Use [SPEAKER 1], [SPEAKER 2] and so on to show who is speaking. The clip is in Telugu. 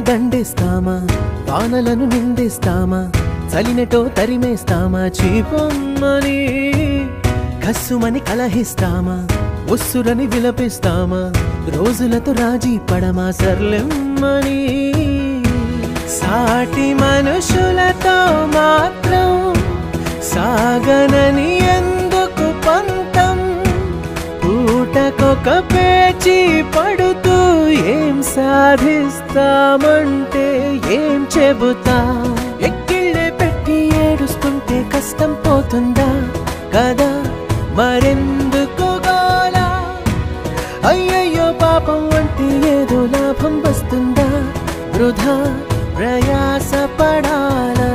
[SPEAKER 1] దండేస్తామా వానలను నిందేస్తామా చలినటో తరిమేస్తామా చీపొమ్మని కస్సుమని కలహిస్తామా ఉస్సురని విలపిస్తామా రోజులతో రాజీ పడమా సర్లెమ్మని సాటి మనుషులతో మాత్రం సాగనని ఎందుకు పంతం పూటకొక పేచి పడుతూ ఏం సాధిస్తామంటే ఏం చెబుతా ఎక్కిళ్ళే పెట్టి ఏడుస్తుంటే కష్టం పోతుందా కదా మరెందుకు గోలా అయ్యయ్యో పాపం అంటే ఏదో లాభం వస్తుందా వృధా ప్రయాస పడాలా